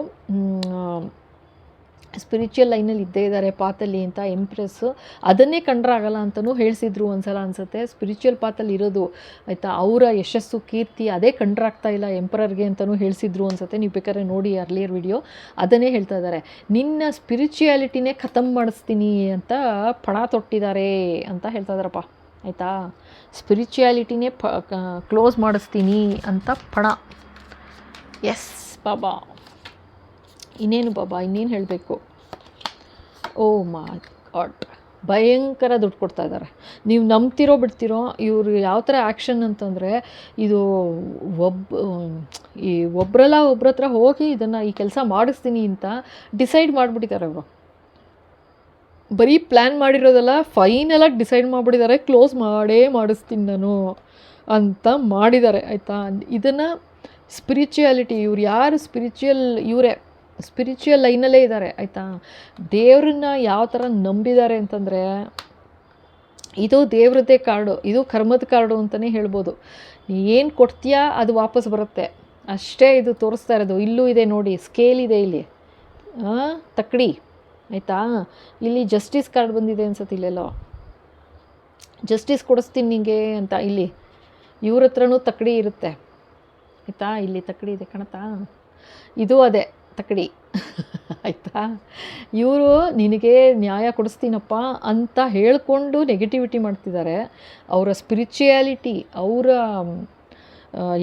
ಸ್ಪಿರಿಚುವಲ್ ಲೈನಲ್ಲಿ ಇದ್ದೇ ಇದ್ದಾರೆ ಪಾತಲ್ಲಿ ಅಂತ ಎಂಪ್ರೆಸ್ಸು ಅದನ್ನೇ ಕಂಡ್ರಾಗಲ್ಲ ಅಂತಲೂ ಹೇಳಿಸಿದ್ರು ಒಂದ್ಸಲ ಅನಿಸುತ್ತೆ. ಸ್ಪಿರಿಚುವಲ್ ಪಾತಲ್ಲಿ ಇರೋದು ಆಯಿತಾ, ಅವರ ಯಶಸ್ಸು ಕೀರ್ತಿ ಅದೇ ಕಂಡ್ರಾಗ್ತಾ ಇಲ್ಲ ಎಂಪರರ್ಗೆ ಅಂತಲೂ ಹೇಳಿಸಿದ್ರು ಅನಿಸುತ್ತೆ. ನೀವು ಬೇಕಾದ್ರೆ ನೋಡಿ ಅರ್ಲಿಯರ್ ವಿಡಿಯೋ, ಅದನ್ನೇ ಹೇಳ್ತಾ ಇದ್ದಾರೆ. ನಿನ್ನ ಸ್ಪಿರಿಚುಯಾಲಿಟಿನೇ ಖತಮ್ ಮಾಡಿಸ್ತೀನಿ ಅಂತ ಪಣ ತೊಟ್ಟಿದ್ದಾರೆ ಅಂತ ಹೇಳ್ತಾ ಇದ್ದಾರಪ್ಪ ಆಯಿತಾ. ಸ್ಪಿರಿಚುಯಾಲಿಟಿನೇ ಕ್ಲೋಸ್ ಮಾಡಿಸ್ತೀನಿ ಅಂತ ಪಣ. ಎಸ್ ಬಾಬಾ, ಇನ್ನೇನು ಬಾಬಾ, ಇನ್ನೇನು ಹೇಳಬೇಕು. ಓ ಮೈ ಗಾಡ್, ಭಯಂಕರ ದುಡ್ಡು ಕೊಡ್ತಾ ಇದ್ದಾರೆ. ನೀವು ನಂಬ್ತಿರೋ ಬಿಡ್ತಿರೋ, ಇವರು ಯಾವ ಥರ ಆ್ಯಕ್ಷನ್ ಅಂತಂದರೆ, ಇದು ಒಬ್ಬರ ಹತ್ರ ಹೋಗಿ ಇದನ್ನು ಈ ಕೆಲಸ ಮಾಡಿಸ್ತೀನಿ ಅಂತ ಡಿಸೈಡ್ ಮಾಡಿಬಿಟ್ಟಿದ್ದಾರೆ ಅವರು. ಬರೀ ಪ್ಲ್ಯಾನ್ ಮಾಡಿರೋದಲ್ಲ, ಫೈನಲಾಗಿ ಡಿಸೈಡ್ ಮಾಡಿಬಿಟ್ಟಿದ್ದಾರೆ, ಕ್ಲೋಸ್ ಮಾಡೇ ಮಾಡಿಸ್ತೀನಿ ನಾನು ಅಂತ ಮಾಡಿದ್ದಾರೆ ಆಯಿತಾ. ಇದನ್ನು ಸ್ಪಿರಿಚುಯಾಲಿಟಿ, ಇವ್ರು ಯಾರು ಇವರೇ ಸ್ಪಿರಿಚುವಲ್ ಲೈನಲ್ಲೇ ಇದ್ದಾರೆ ಆಯಿತಾ. ದೇವ್ರನ್ನ ಯಾವ ಥರ ನಂಬಿದ್ದಾರೆ ಅಂತಂದರೆ, ಇದು ದೇವ್ರದ್ದೇ ಕಾರ್ಡು, ಇದು ಕರ್ಮದ ಕಾರ್ಡು ಅಂತಲೇ ಹೇಳ್ಬೋದು. ಏನು ಕೊಡ್ತೀಯಾ ಅದು ವಾಪಸ್ ಬರುತ್ತೆ ಅಷ್ಟೇ ಇದು ತೋರಿಸ್ತಾ ಇರೋದು. ಇಲ್ಲೂ ಇದೆ ನೋಡಿ, ಸ್ಕೇಲ್ ಇದೆ ಇಲ್ಲಿ, ತಕ್ಕಡಿ ಆಯಿತಾ. ಇಲ್ಲಿ ಜಸ್ಟಿಸ್ ಕಾರ್ಡ್ ಬಂದಿದೆ ಅನ್ಸುತ್ತೆ, ಇಲ್ಲೆಲ್ಲೋ ಜಸ್ಟಿಸ್ ಕೊಡಿಸ್ತೀನಿ ನಿಂಗೆ ಅಂತ. ಇಲ್ಲಿ ಇವ್ರ ಹತ್ರನೂ ತಕ್ಕಡಿ ಇರುತ್ತೆ ಆಯಿತಾ. ಇಲ್ಲಿ ತಕ್ಕಡಿ ಇದೆ ಕಾಣತ್ತಾ, ಇದು ಅದೇ ತಕ್ಕಡಿ ಆಯಿತಾ. ಇವರು ನಿನಗೆ ನ್ಯಾಯ ಕೊಡಿಸ್ತೀನಪ್ಪ ಅಂತ ಹೇಳಿಕೊಂಡು ನೆಗೆಟಿವಿಟಿ ಮಾಡ್ತಿದ್ದಾರೆ. ಅವರ ಸ್ಪಿರಿಚುಯಾಲಿಟಿ, ಅವರ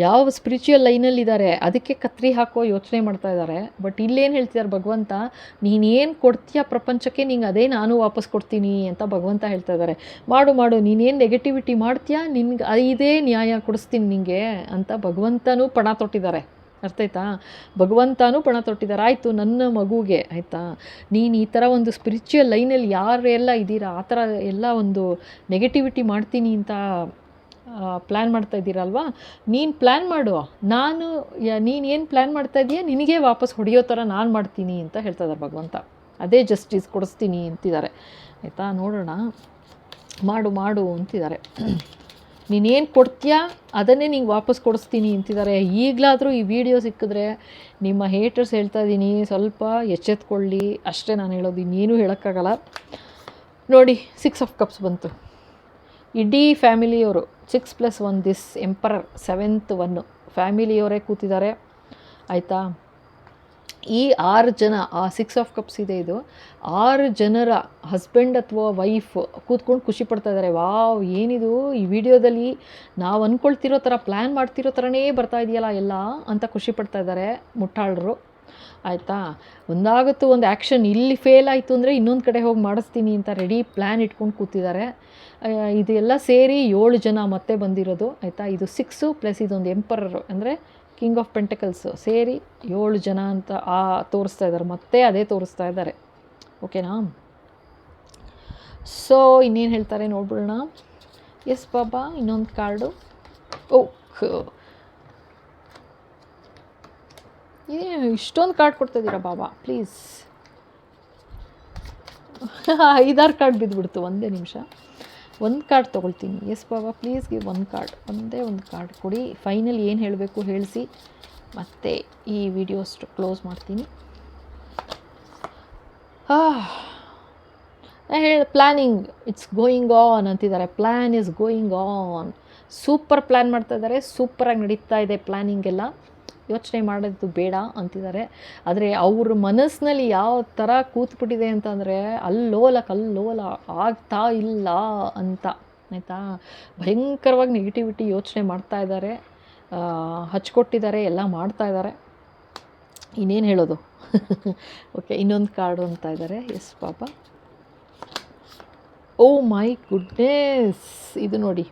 ಯಾವ ಸ್ಪಿರಿಚುವಲ್ ಲೈನಲ್ಲಿದ್ದಾರೆ ಅದಕ್ಕೆ ಕತ್ರಿ ಹಾಕೋ ಯೋಚನೆ ಮಾಡ್ತಾ ಇದ್ದಾರೆ. ಬಟ್ ಇಲ್ಲೇನು ಹೇಳ್ತಿದ್ದಾರೆ ಭಗವಂತ, ನೀನೇನು ಕೊಡ್ತೀಯ ಪ್ರಪಂಚಕ್ಕೆ ನಿಂಗೆ ಅದೇ ನಾನು ವಾಪಸ್ ಕೊಡ್ತೀನಿ ಅಂತ ಭಗವಂತ ಹೇಳ್ತಾ ಇದ್ದಾರೆ. ಮಾಡು ನೀನೇನು ನೆಗೆಟಿವಿಟಿ ಮಾಡ್ತೀಯಾ ನಿನ್ಗೆ ಇದೇ ನ್ಯಾಯ ಕೊಡಿಸ್ತೀನಿ ನಿನಗೆ ಅಂತ ಭಗವಂತನೂ ಪಣ ತೊಟ್ಟಿದ್ದಾರೆ. ಅರ್ಥ ಆಯ್ತಾ, ಭಗವಂತನೂ ಪಣ ತೊಟ್ಟಿದ್ದಾರೆ. ಆಯಿತು ನನ್ನ ಮಗುಗೆ ಆಯಿತಾ, ನೀನು ಈ ಥರ ಒಂದು ಸ್ಪಿರಿಚುವಲ್ ಲೈನಲ್ಲಿ ಯಾರೆಲ್ಲ ಇದ್ದೀರಾ ಆ ಥರ ಎಲ್ಲ ಒಂದು ನೆಗೆಟಿವಿಟಿ ಮಾಡ್ತೀನಿ ಅಂತ ಪ್ಲ್ಯಾನ್ ಮಾಡ್ತಾ ಇದ್ದೀರಲ್ವಾ, ನೀನು ಪ್ಲ್ಯಾನ್ ಮಾಡು, ನೀನು ಏನು ಪ್ಲ್ಯಾನ್ ಮಾಡ್ತಾ ಇದೀಯ ನಿನಗೆ ವಾಪಸ್ ಹೊಡೆಯೋ ಥರ ನಾನು ಮಾಡ್ತೀನಿ ಅಂತ ಹೇಳ್ತಾ ಇದ್ದಾರೆ ಭಗವಂತ. ಅದೇ ಜಸ್ಟಿಸ್ ಕೊಡಿಸ್ತೀನಿ ಅಂತಿದ್ದಾರೆ ಆಯಿತಾ. ನೋಡೋಣ, ಮಾಡು ಅಂತಿದ್ದಾರೆ. ನೀನೇನು ಕೊಡ್ತೀಯಾ ಅದನ್ನೇ ನಿಂಗೆ ವಾಪಸ್ ಕೊಡಿಸ್ತೀನಿ ಅಂತಿದ್ದಾರೆ. ಈಗಲಾದರೂ ಈ ವಿಡಿಯೋ ಸಿಕ್ಕಿದ್ರೆ ನಿಮ್ಮ ಹೇಟರ್ಸ್ ಹೇಳ್ತಾ ಇದ್ದೀನಿ, ಸ್ವಲ್ಪ ಎಚ್ಚೆತ್ಕೊಳ್ಳಿ ಅಷ್ಟೇ ನಾನು ಹೇಳೋದು, ಇನ್ನೇನು ಹೇಳೋಕ್ಕಾಗಲ್ಲ. ನೋಡಿ 6 ಆಫ್ ಕಪ್ಸ್ ಬಂತು. ಇಡೀ ಫ್ಯಾಮಿಲಿಯವರು 6+1 ದಿಸ್ ಎಂಪರರ್ 7th 1 ಫ್ಯಾಮಿಲಿಯವರೇ ಕೂತಿದ್ದಾರೆ ಆಯಿತಾ. ಈ 6 ಜನ, ಆ 6 ಆಫ್ ಕಪ್ಸ್ ಇದೆ, ಇದು 6 ಜನರ ಹಸ್ಬೆಂಡ್ ಅಥವಾ ವೈಫ್ ಕೂತ್ಕೊಂಡು ಖುಷಿ ಪಡ್ತಾ ಇದ್ದಾರೆ. ವಾವ್, ಏನಿದು ಈ ವಿಡಿಯೋದಲ್ಲಿ ನಾವು ಅಂದ್ಕೊಳ್ತಿರೋ ಥರ ಪ್ಲ್ಯಾನ್ ಮಾಡ್ತಿರೋ ಥರನೇ ಬರ್ತಾ ಇದೆಯಲ್ಲ ಎಲ್ಲ ಅಂತ ಖುಷಿ ಪಡ್ತಾ ಇದ್ದಾರೆ ಮುಟ್ಟಾಳರು ಆಯಿತಾ. ಒಂದು ಆ್ಯಕ್ಷನ್ ಇಲ್ಲಿ ಫೇಲ್ ಆಯಿತು ಅಂದರೆ ಇನ್ನೊಂದು ಕಡೆ ಹೋಗಿ ಮಾಡಿಸ್ತೀನಿ ಅಂತ ರೆಡಿ ಪ್ಲ್ಯಾನ್ ಇಟ್ಕೊಂಡು ಕೂತಿದ್ದಾರೆ. ಇದೆಲ್ಲ ಸೇರಿ 7 ಜನ ಮತ್ತೆ ಬಂದಿರೋದು ಆಯಿತಾ. ಇದು 6 ಪ್ಲಸ್ ಇದೊಂದು ಎಂಪರರು ಅಂದರೆ ಕಿಂಗ್ ಆಫ್ ಪೆಂಟಕಲ್ಸ್ ಸೇರಿ 7 ಜನ ಅಂತ ತೋರಿಸ್ತಾ ಇದ್ದಾರೆ, ಮತ್ತೆ ಅದೇ ತೋರಿಸ್ತಾ ಇದ್ದಾರೆ. ಓಕೆನಾ. ಸೊ ಇನ್ನೇನು ಹೇಳ್ತಾರೆ ನೋಡ್ಬಿಡೋಣ. ಎಸ್ ಬಾಬಾ, ಇನ್ನೊಂದು ಕಾರ್ಡು. ಓಕೆ, ಇಷ್ಟೊಂದು ಕಾರ್ಡ್ ಕೊಡ್ತಾಯಿದ್ದೀರಾ ಬಾಬಾ ಪ್ಲೀಸ್. 5-6 ಕಾರ್ಡ್ ಬಿದ್ದುಬಿಡ್ತು, ಒಂದೇ ನಿಮಿಷ ಒಂದು ಕಾರ್ಡ್ ತೊಗೊಳ್ತೀನಿ. ಎಸ್ ಬಾಬಾ ಪ್ಲೀಸ್ ಗಿವ್ 1 ಕಾರ್ಡ್, ಒಂದೇ ಒಂದು ಕಾರ್ಡ್ ಕೊಡಿ. ಫೈನಲ್ ಏನು ಹೇಳಬೇಕು ಹೇಳಿಸಿ, ಮತ್ತು ಈ ವಿಡಿಯೋಸ್ ಕ್ಲೋಸ್ ಮಾಡ್ತೀನಿ. ಪ್ಲ್ಯಾನಿಂಗ್ ಇಟ್ಸ್ ಗೋಯಿಂಗ್ ಆನ್ ಅಂತಿದ್ದಾರೆ. Plan is going on. Super plan ಮಾಡ್ತಾಯಿದ್ದಾರೆ, ಸೂಪರಾಗಿ ನಡೀತಾ ಇದೆ ಪ್ಲ್ಯಾನಿಂಗ್ ಎಲ್ಲ. ಯೋಚನೆ ಮಾಡೋದು ಬೇಡ ಅಂತಿದ್ದಾರೆ. ಆದರೆ ಅವ್ರ ಮನಸ್ಸಿನಲ್ಲಿ ಯಾವ ಥರ ಕೂತ್ಬಿಟ್ಟಿದೆ ಅಂತಂದರೆ ಕಲ್ಲೋಲ ಆಗ್ತಾ ಇಲ್ಲ ಅಂತ ಆಯಿತಾ. ಭಯಂಕರವಾಗಿ ನೆಗೆಟಿವಿಟಿ ಯೋಚನೆ ಮಾಡ್ತಾ ಇದ್ದಾರೆ. ಹಚ್ಕೊಟ್ಟಿದ್ದಾರೆ, ಎಲ್ಲ ಮಾಡ್ತಾ ಇದ್ದಾರೆ. ಇನ್ನೇನು ಹೇಳೋದು. ಓಕೆ, ಇನ್ನೊಂದು ಕಾರ್ಡು ಅಂತ ಇದ್ದಾರೆ. ಎಸ್ ಪಾಪ. ಓ ಮೈ ಗುಡ್ನೆಸ್, ಇದು ನೋಡಿ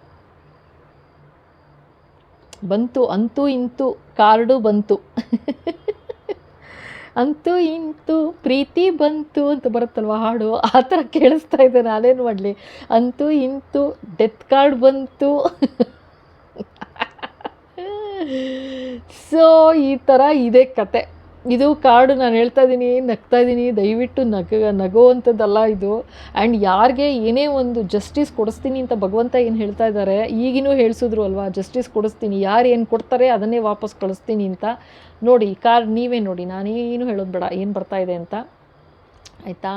ಬಂತು, ಅಂತೂ ಇಂತೂ ಕಾರ್ಡು ಬಂತು. ಅಂತೂ ಇಂತೂ ಪ್ರೀತಿ ಬಂತು ಅಂತ ಬರುತ್ತಲ್ವ ಹಾಡು, ಆ ಥರ ಕೇಳಿಸ್ತಾ ಇದೆ. ನಾನೇನು ಮಾಡಲಿ, ಅಂತೂ ಇಂತೂ ಡೆತ್ ಕಾರ್ಡ್ ಬಂತು. ಸೊ ಈ ಥರ ಇದೆ ಕತೆ. ಇದು ಕಾರ್ಡು ನಾನು ಹೇಳ್ತಾ ಇದ್ದೀನಿ, ನಗ್ತಾ ಇದ್ದೀನಿ, ದಯವಿಟ್ಟು ನಗುವಂಥದ್ದಲ್ಲ ಇದು. ಆ್ಯಂಡ್ ಯಾರಿಗೆ ಏನೇ ಒಂದು ಜಸ್ಟಿಸ್ ಕೊಡಿಸ್ತೀನಿ ಅಂತ ಭಗವಂತ ಏನು ಹೇಳ್ತಾ ಇದ್ದಾರೆ, ಈಗಿನೂ ಹೇಳಿಸಿದ್ರು ಅಲ್ವಾ, ಜಸ್ಟಿಸ್ ಕೊಡಿಸ್ತೀನಿ, ಯಾರು ಏನು ಕೊಡ್ತಾರೆ ಅದನ್ನೇ ವಾಪಸ್ ಕಳಿಸ್ತೀನಿ ಅಂತ. ನೋಡಿ ಕಾರ್ಡ್ ನೀವೇ ನೋಡಿ, ನಾನೇನು ಹೇಳೋದು ಬೇಡ ಏನು ಬರ್ತಾ ಇದೆ ಅಂತ, ಆಯಿತಾ.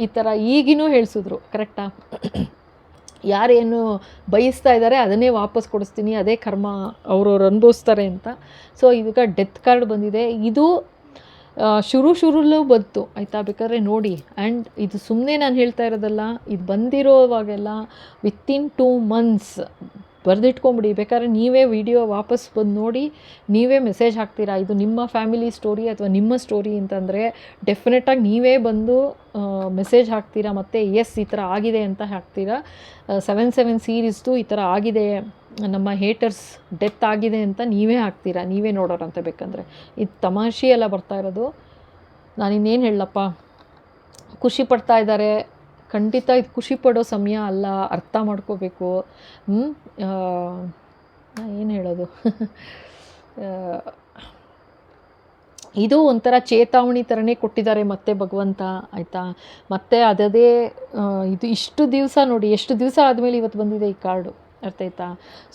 ಈ ಥರ ಈಗಿನೂ ಹೇಳಿಸಿದ್ರು, ಕರೆಕ್ಟಾ. ಯಾರೇನು ಬಯಸ್ತಾ ಇದ್ದಾರೆ ಅದನ್ನೇ ವಾಪಸ್ ಕೊಡಿಸ್ತೀನಿ, ಅದೇ ಕರ್ಮ ಅವ್ರವ್ರು ಅನುಭವಿಸ್ತಾರೆ ಅಂತ. ಸೊ ಇದಕ್ಕೆ ಡೆತ್ ಕಾರ್ಡ್ ಬಂದಿದೆ. ಇದು ಶುರುಲೂ ಬಂತು, ಆಯಿತಾ. ಬೇಕಾದ್ರೆ ನೋಡಿ. ಆ್ಯಂಡ್ ಇದು ಸುಮ್ಮನೆ ನಾನು ಹೇಳ್ತಾ ಇರೋದಲ್ಲ, ಇದು ಬಂದಿರೋವಾಗೆಲ್ಲ ವಿತಿನ್ 2 months ಬರೆದಿಟ್ಕೊಂಬಿಡಿ. ಬೇಕಾದ್ರೆ ನೀವೇ ವಿಡಿಯೋ ವಾಪಸ್ ಬಂದು ನೋಡಿ, ನೀವೇ ಮೆಸೇಜ್ ಹಾಕ್ತೀರಾ, ಇದು ನಿಮ್ಮ ಫ್ಯಾಮಿಲಿ ಸ್ಟೋರಿ ಅಥವಾ ನಿಮ್ಮ ಸ್ಟೋರಿ ಅಂತಂದರೆ ಡೆಫಿನೆಟಾಗಿ ನೀವೇ ಬಂದು ಮೆಸೇಜ್ ಹಾಕ್ತೀರಾ. ಮತ್ತು ಎಸ್ ಈ ಥರ ಆಗಿದೆ ಅಂತ ಹಾಕ್ತೀರಾ. 7 ಸೀರೀಸ್ದು ಈ ಥರ ಆಗಿದೆ, ನಮ್ಮ ಹೇಟರ್ಸ್ ಡೆತ್ ಆಗಿದೆ ಅಂತ ನೀವೇ ಹಾಕ್ತೀರಾ, ನೀವೇ ನೋಡೋರಂತ. ಬೇಕಂದರೆ ಇದು ತಮಾಷೆ ಎಲ್ಲ ಬರ್ತಾ ಇರೋದು. ನಾನಿನ್ನೇನು ಹೇಳಪ್ಪ, ಖುಷಿ ಪಡ್ತಾ ಇದ್ದಾರೆ. ಖಂಡಿತ ಇದು ಖುಷಿ ಪಡೋ ಸಮಯ ಅಲ್ಲ, ಅರ್ಥ ಮಾಡ್ಕೋಬೇಕು. ಏನು ಹೇಳೋದು, ಇದು ಒಂಥರ ಚೇತಾವಣಿ ಥರನೇ ಕೊಟ್ಟಿದ್ದಾರೆ ಮತ್ತೆ ಭಗವಂತ, ಆಯಿತಾ. ಮತ್ತು ಅದೇ ಇದು ಇಷ್ಟು ದಿವಸ ನೋಡಿ, ಎಷ್ಟು ದಿವಸ ಆದಮೇಲೆ ಇವತ್ತು ಬಂದಿದೆ ಈ ಕಾರ್ಡು, ಅರ್ಥ ಆಯ್ತಾ.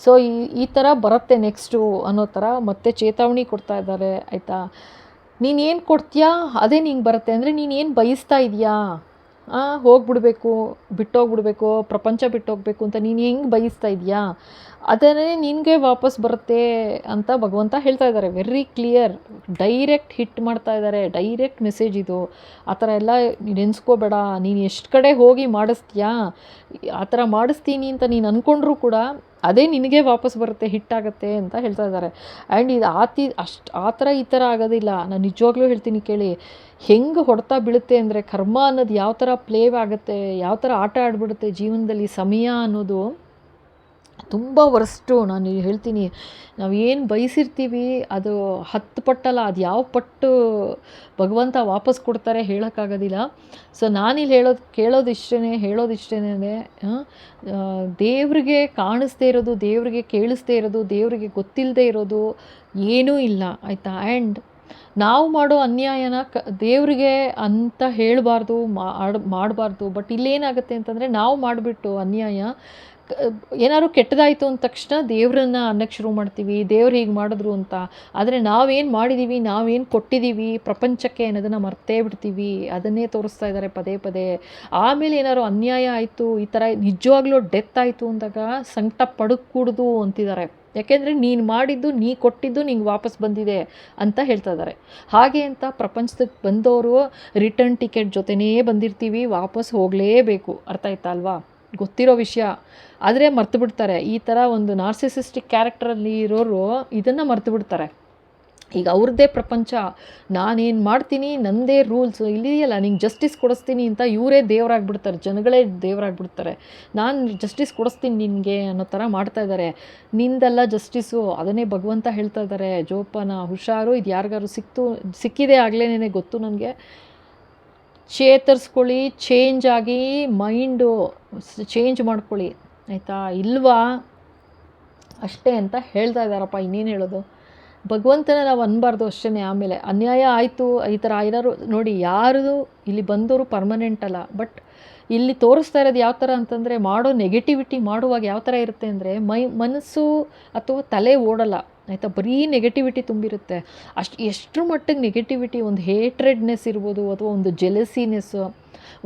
ಸೊ ಈ ಥರ ಬರುತ್ತೆ ನೆಕ್ಸ್ಟು ಅನ್ನೋ ಥರ ಮತ್ತೆ ಚೇತಾವಣಿ ಕೊಡ್ತಾ ಇದ್ದಾರೆ, ಆಯಿತಾ. ನೀನೇನು ಕೊಡ್ತೀಯಾ ಅದೇ ನಿಂಗೆ ಬರುತ್ತೆ. ಅಂದರೆ ನೀನೇನು ಬಯಸ್ತಾ ಇದೆಯಾ, ಹೋಗ್ಬಿಡ್ಬೇಕು, ಬಿಟ್ಟೋಗ್ಬಿಡ್ಬೇಕು, ಪ್ರಪಂಚ ಬಿಟ್ಟೋಗ್ಬೇಕು ಅಂತ ನೀನು ಹೆಂಗೆ ಬಯಸ್ತಾ ಇದೆಯಾ ಅದನ್ನೇ ನಿನಗೆ ವಾಪಸ್ ಬರುತ್ತೆ ಅಂತ ಭಗವಂತ ಹೇಳ್ತಾ ಇದ್ದಾರೆ. ವೆರಿ ಕ್ಲಿಯರ್, ಡೈರೆಕ್ಟ್ ಹಿಟ್ ಮಾಡ್ತಾ ಇದ್ದಾರೆ, ಡೈರೆಕ್ಟ್ ಮೆಸೇಜ್ ಇದು. ಆ ಥರ ಎಲ್ಲ ನೆನೆಸ್ಕೋಬೇಡ. ನೀನು ಎಷ್ಟು ಕಡೆ ಹೋಗಿ ಮಾಡಿಸ್ತೀಯಾ, ಆ ಥರ ಮಾಡಿಸ್ತೀನಿ ಅಂತ ನೀನು ಅಂದ್ಕೊಂಡ್ರೂ ಕೂಡ ಅದೇ ನಿನಗೆ ವಾಪಸ್ ಬರುತ್ತೆ, ಹಿಟ್ಟಾಗತ್ತೆ ಅಂತ ಹೇಳ್ತಾ ಇದ್ದಾರೆ. ಆ್ಯಂಡ್ ಇದು ಆ ಥರ ಈ ಥರ ಆಗೋದಿಲ್ಲ. ನಾನು ನಿಜವಾಗ್ಲೂ ಹೇಳ್ತೀನಿ ಕೇಳಿ, ಹೆಂಗೆ ಹೊಡ್ತಾ ಬೀಳುತ್ತೆ ಅಂದರೆ, ಕರ್ಮ ಅನ್ನೋದು ಯಾವ ಥರ ಪ್ಲೇ ಆಗುತ್ತೆ, ಯಾವ ಥರ ಆಟ ಆಡ್ಬಿಡುತ್ತೆ ಜೀವನದಲ್ಲಿ. ಸಮಯ ಅನ್ನೋದು ತುಂಬ ವರ್ಸ್ಟು. ನಾನು ಹೇಳ್ತೀನಿ, ನಾವು ಏನು ಬಯಸಿರ್ತೀವಿ ಅದು 10 ಪಟ್ಟಲ್ಲ, ಅದು ಯಾವ ಪಟ್ಟು ಭಗವಂತ ವಾಪಸ್ ಕೊಡ್ತಾರೆ ಹೇಳೋಕ್ಕಾಗೋದಿಲ್ಲ. ಸೊ ನಾನಿಲ್ಲಿ ಹೇಳೋದಿಷ್ಟೇ ದೇವ್ರಿಗೆ ಕಾಣಿಸ್ದೇ ಇರೋದು, ದೇವ್ರಿಗೆ ಕೇಳಿಸ್ದೇ ಇರೋದು, ದೇವ್ರಿಗೆ ಗೊತ್ತಿಲ್ಲದೆ ಇರೋದು ಏನೂ ಇಲ್ಲ, ಆಯಿತಾ. ಆ್ಯಂಡ್ ನಾವು ಮಾಡೋ ಅನ್ಯಾಯನ ದೇವ್ರಿಗೆ ಅಂತ ಹೇಳಬಾರ್ದು, ಮಾಡಬಾರ್ದು. ಬಟ್ ಇಲ್ಲೇನಾಗುತ್ತೆ ಅಂತಂದರೆ, ನಾವು ಮಾಡಿಬಿಟ್ಟು ಅನ್ಯಾಯ ಏನಾದ್ರು ಕೆಟ್ಟದಾಯಿತು ಅಂದ ತಕ್ಷಣ ದೇವ್ರನ್ನ ಅನ್ನಕ್ಕೆ ಶುರು ಮಾಡ್ತೀವಿ, ದೇವ್ರು ಹೀಗೆ ಮಾಡಿದ್ರು ಅಂತ. ಆದರೆ ನಾವೇನು ಮಾಡಿದ್ದೀವಿ, ನಾವೇನು ಕೊಟ್ಟಿದ್ದೀವಿ ಪ್ರಪಂಚಕ್ಕೆ ಅನ್ನೋದನ್ನು ಮರ್ತೇ ಬಿಡ್ತೀವಿ. ಅದನ್ನೇ ತೋರಿಸ್ತಾ ಇದ್ದಾರೆ ಪದೇ ಪದೇ. ಆಮೇಲೆ ಏನಾದ್ರು ಅನ್ಯಾಯ ಆಯಿತು, ಈ ಥರ ನಿಜವಾಗ್ಲೂ ಡೆತ್ ಆಯಿತು ಅಂದಾಗ ಸಂಕಟ ಪಡಕೂಡ್ದು ಅಂತಿದ್ದಾರೆ. ಯಾಕೆಂದರೆ ನೀನು ಮಾಡಿದ್ದು, ನೀ ಕೊಟ್ಟಿದ್ದು ನಿಂಗೆ ವಾಪಸ್ ಬಂದಿದೆ ಅಂತ ಹೇಳ್ತಾ ಇದ್ದಾರೆ. ಹಾಗೆ ಅಂತ ಪ್ರಪಂಚದಕ್ಕೆ ಬಂದವರು ರಿಟರ್ನ್ ಟಿಕೆಟ್ ಜೊತೆನೇ ಬಂದಿರ್ತೀವಿ, ವಾಪಸ್ ಹೋಗಲೇಬೇಕು, ಅರ್ಥ ಆಯ್ತಾ ಅಲ್ವಾ. ಗೊತ್ತಿರೋ ವಿಷಯ, ಆದರೆ ಮರ್ತು ಬಿಡ್ತಾರೆ. ಈ ಥರ ಒಂದು ನಾರ್ಸಿಸಿಸ್ಟಿಕ್ ಕ್ಯಾರೆಕ್ಟರಲ್ಲಿ ಇರೋರು ಇದನ್ನು ಮರ್ತು ಬಿಡ್ತಾರೆ. ಈಗ ಅವ್ರದ್ದೇ ಪ್ರಪಂಚ, ನಾನೇನು ಮಾಡ್ತೀನಿ, ನನ್ನದೇ ರೂಲ್ಸು ಇಲ್ಲಿದೆಯಲ್ಲ, ನಿಂಗೆ ಜಸ್ಟಿಸ್ ಕೊಡಿಸ್ತೀನಿ ಅಂತ ಇವರೇ ದೇವರಾಗ್ಬಿಡ್ತಾರೆ, ಜನಗಳೇ ದೇವರಾಗ್ಬಿಡ್ತಾರೆ. ನಾನು ಜಸ್ಟಿಸ್ ಕೊಡಿಸ್ತೀನಿ ನಿನಗೆ ಅನ್ನೋ ಥರ ಮಾಡ್ತಾಯಿದ್ದಾರೆ. ನಿಂದಲ್ಲ ಜಸ್ಟಿಸು, ಅದನ್ನೇ ಭಗವಂತ ಹೇಳ್ತಾ ಇದ್ದಾರೆ. ಜೋಪಾನ, ಹುಷಾರು, ಇದು ಯಾರಿಗಾರು ಸಿಕ್ಕಿದೆ ಆಗಲೇ ಗೊತ್ತು ನನಗೆ. ಚೇತರಿಸ್ಕೊಳ್ಳಿ, ಚೇಂಜ್ ಆಗಿ ಮೈಂಡು ಚೇಂಜ್ ಮಾಡ್ಕೊಳ್ಳಿ, ಆಯಿತಾ. ಇಲ್ವಾ ಅಷ್ಟೇ ಅಂತ ಹೇಳ್ತಾ ಇದ್ದಾರಪ್ಪ. ಇನ್ನೇನು ಹೇಳೋದು, ಭಗವಂತನ ನಾವು ಅನ್ಬಾರ್ದು ಅಷ್ಟೇ. ಆಮೇಲೆ ಅನ್ಯಾಯ ಆಯಿತು, ಈ ಥರ ಏನಾದ್ರು ನೋಡಿ, ಯಾರು ಇಲ್ಲಿ ಬಂದವರು ಪರ್ಮನೆಂಟ್ ಅಲ್ಲ. ಬಟ್ ಇಲ್ಲಿ ತೋರಿಸ್ತಾ ಇರೋದು ಯಾವ ಥರ ಅಂತಂದರೆ, ಮಾಡೋ ನೆಗೆಟಿವಿಟಿ ಮಾಡುವಾಗ ಯಾವ ಥರ ಇರುತ್ತೆ ಅಂದರೆ, ಮನಸ್ಸು ಅಥವಾ ತಲೆ ಓಡಲ್ಲ, ಆಯಿತಾ. ಬರೀ ನೆಗೆಟಿವಿಟಿ ತುಂಬಿರುತ್ತೆ. ಎಷ್ಟರ ಮಟ್ಟಿಗೆ ನೆಗೆಟಿವಿಟಿ, ಒಂದು ಹೇಟ್ರೆಡ್ನೆಸ್ ಇರ್ಬೋದು, ಅಥವಾ ಒಂದು ಜೆಲಸಿನೆಸ್ಸು,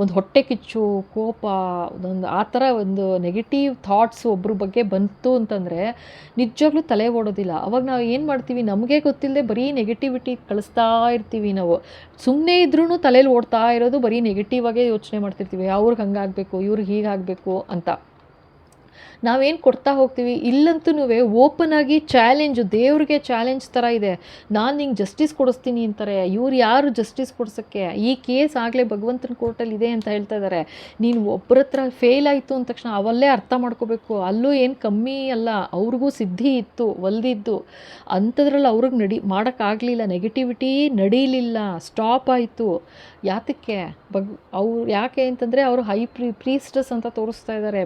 ಒಂದು ಹೊಟ್ಟೆ ಕಿಚ್ಚು, ಕೋಪ, ಒಂದು ಆ ಥರ ಒಂದು ನೆಗೆಟಿವ್ ಥಾಟ್ಸ್ ಒಬ್ಬರ ಬಗ್ಗೆ ಬಂತು ಅಂತಂದರೆ ನಿಜವಾಗ್ಲೂ ತಲೆ ಓಡೋದಿಲ್ಲ. ಅವಾಗ ನಾವು ಏನು ಮಾಡ್ತೀವಿ, ನಮಗೆ ಗೊತ್ತಿಲ್ಲದೆ ಬರೀ ನೆಗೆಟಿವಿಟಿ ಕಳಿಸ್ತಾ ಇರ್ತೀವಿ. ನಾವು ಸುಮ್ಮನೆ ಇದ್ರೂ ತಲೆಯಲ್ಲಿ ಓಡ್ತಾ ಇರೋದು ಬರೀ ನೆಗೆಟಿವ್ ಆಗೇ ಯೋಚನೆ ಮಾಡ್ತಿರ್ತೀವಿ. ಅವ್ರಿಗೆ ಹಂಗಾಗಬೇಕು, ಇವ್ರಿಗೆ ಹೀಗಾಗಬೇಕು ಅಂತ. ನಾವೇನು ಕೊಡ್ತಾ ಹೋಗ್ತೀವಿ ಇಲ್ಲಂತೂ ಓಪನ್ ಆಗಿ ಚಾಲೆಂಜು, ದೇವ್ರಿಗೆ ಚಾಲೆಂಜ್ ಥರ ಇದೆ. ನಾನು ನಿಂಗೆ ಜಸ್ಟಿಸ್ ಕೊಡಿಸ್ತೀನಿ ಅಂತಾರೆ. ಇವ್ರು ಯಾರು ಜಸ್ಟಿಸ್ ಕೊಡ್ಸೋಕ್ಕೆ? ಈ ಕೇಸ್ ಆಗಲೇ ಭಗವಂತನ ಕೋರ್ಟಲ್ಲಿ ಇದೆ ಅಂತ ಹೇಳ್ತಾ ಇದ್ದಾರೆ. ನೀನು ಒಬ್ಬರ ಹತ್ರ ಫೇಲ್ ಆಯಿತು ಅಂದ ತಕ್ಷಣ ಅವಲ್ಲೇ ಅರ್ಥ ಮಾಡ್ಕೋಬೇಕು, ಅಲ್ಲೂ ಏನು ಕಮ್ಮಿ ಅಲ್ಲ, ಅವ್ರಿಗೂ ಸಿದ್ಧಿ ಇತ್ತು ಒಲ್ದಿದ್ದು. ಅಂಥದ್ರಲ್ಲಿ ಅವ್ರಿಗೆ ಮಾಡೋಕ್ಕಾಗಲಿಲ್ಲ, ನೆಗೆಟಿವಿಟಿ ನಡೀಲಿಲ್ಲ, ಸ್ಟಾಪ್ ಆಯಿತು. ಯಾತಕ್ಕೆ? ಅವ್ರು ಯಾಕೆ ಅಂತಂದರೆ ಅವರು ಪ್ರೀಸ್ಟಸ್ ಅಂತ ತೋರಿಸ್ತಾ ಇದ್ದಾರೆ,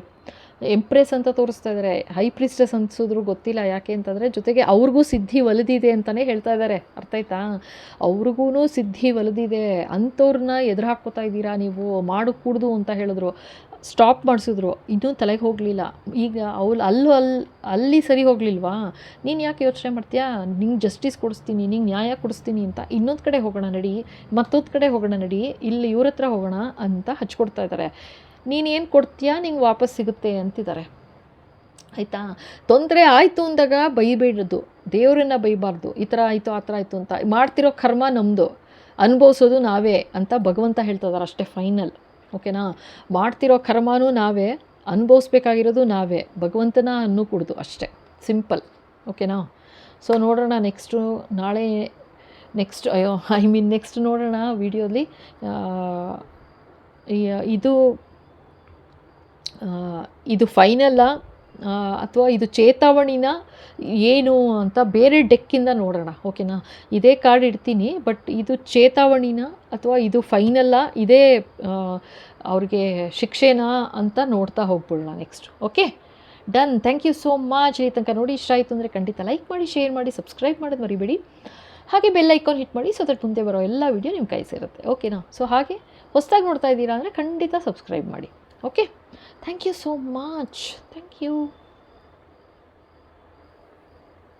ಎಂಪ್ರೆಸ್ ಅಂತ ತೋರಿಸ್ತಾ ಇದ್ದಾರೆ. ಹೈ ಪ್ರೀಸ್ಟಸ್ ಅನ್ಸಿದ್ರು ಗೊತ್ತಿಲ್ಲ ಯಾಕೆ ಅಂತಂದರೆ, ಜೊತೆಗೆ ಅವ್ರಿಗೂ ಸಿದ್ಧಿ ಒಲಿದಿದೆ ಅಂತಲೇ ಹೇಳ್ತಾ ಇದ್ದಾರೆ. ಅರ್ಥ ಆಯ್ತಾ? ಅವ್ರಿಗೂ ಸಿದ್ಧಿ ಒಲಿದಿದೆ, ಅಂಥವ್ರನ್ನ ಎದುರು ಹಾಕ್ಕೋತಾ ಇದ್ದೀರಾ ನೀವು, ಮಾಡக்கூಡ್ದು ಅಂತ ಹೇಳಿದ್ರು. ಸ್ಟಾಪ್ ಮಾಡಿಸಿದ್ರು, ಇನ್ನೂ ತಲೆಗೆ ಹೋಗಲಿಲ್ಲ. ಈಗ ಅಲ್ಲಿ ಸರಿ ಹೋಗಲಿಲ್ವಾ? ನೀನು ಯಾಕೆ ಯೋಚನೆ ಮಾಡ್ತೀಯಾ? ನಿಂಗೆ ಜಸ್ಟಿಸ್ ಕೊಡಿಸ್ತೀನಿ, ನಿಂಗೆ ನ್ಯಾಯ ಕೊಡಿಸ್ತೀನಿ ಅಂತ. ಇನ್ನೊಂದು ಕಡೆ ಹೋಗೋಣ ನಡಿ, ಮತ್ತೊಂದು ಕಡೆ ಹೋಗೋಣ ನಡಿ, ಇಲ್ಲಿ ಇವ್ರ ಹತ್ರ ಹೋಗೋಣ ಅಂತ ಹಚ್ಕೊಡ್ತಾ ಇದ್ದಾರೆ. ನೀನೇನು ಕೊಡ್ತೀಯಾ ನಿಂಗೆ ವಾಪಸ್ ಸಿಗುತ್ತೆ ಅಂತಿದ್ದಾರೆ. ಆಯಿತಾ? ತೊಂದರೆ ಆಯಿತು ಅಂದಾಗ ಬೈಬೇಡದು, ದೇವರನ್ನು ಬೈಬಾರ್ದು. ಈ ಥರ ಆಯಿತು ಆ ಥರ ಆಯಿತು ಅಂತ. ಮಾಡ್ತಿರೋ ಕರ್ಮ ನಮ್ಮದು, ಅನುಭವಿಸೋದು ನಾವೇ ಅಂತ ಭಗವಂತ ಹೇಳ್ತಾ ಇದ್ದಾರೆ ಅಷ್ಟೇ, ಫೈನಲ್. ಓಕೆನಾ? ಮಾಡ್ತಿರೋ ಕರ್ಮನೂ ನಾವೇ, ಅನುಭವಿಸ್ಬೇಕಾಗಿರೋದು ನಾವೇ, ಭಗವಂತನ ಅನ್ನೂಕೂಡ್ದು ಅಷ್ಟೇ, ಸಿಂಪಲ್. ಓಕೆನಾ? ಸೊ ನೋಡೋಣ ನೆಕ್ಸ್ಟು, ನಾಳೆ ನೆಕ್ಸ್ಟ್ ನೋಡೋಣ ವೀಡಿಯೋಲಿ. ಇದು ಫೈನಲ್ಲ ಅಥವಾ ಇದು ಚೇತಾವಣಿನ ಏನು ಅಂತ ಬೇರೆ ಡೆಕ್ಕಿಂದ ನೋಡೋಣ. ಓಕೆನಾ? ಇದೇ ಕಾರ್ಡ್ ಇಡ್ತೀನಿ, ಬಟ್ ಇದು ಚೇತಾವಣಿನ ಅಥವಾ ಇದು ಫೈನಲ್ಲ, ಇದೇ ಅವ್ರಿಗೆ ಶಿಕ್ಷೆನಾ ಅಂತ ನೋಡ್ತಾ ಹೋಗ್ಬಿಡೋಣ next. Okay, done. Thank you so much. ಈ ತನಕ ನೋಡಿ ಇಷ್ಟ ಆಯಿತು ಅಂದರೆ ಖಂಡಿತ ಲೈಕ್ ಮಾಡಿ, ಶೇರ್ ಮಾಡಿ, ಸಬ್ಸ್ಕ್ರೈಬ್ ಮಾಡೋದು ಮರಿಬೇಡಿ. ಹಾಗೆ ಬೆಲ್ ಐಕಾನ್ ಹಿಟ್ ಮಾಡಿ, ಸೊ ದಟ್ ಮುಂದೆ ಬರೋ ಎಲ್ಲ ವೀಡಿಯೋ ನಿಮ್ಮ ಕೈ ಸೇರುತ್ತೆ. ಓಕೆನಾ? ಸೊ ಹಾಗೆ ಹೊಸದಾಗಿ ನೋಡ್ತಾ ಇದ್ದೀರಾ ಅಂದರೆ ಖಂಡಿತ ಸಬ್ಸ್ಕ್ರೈಬ್ ಮಾಡಿ. Okay, thank you so much. Thank you.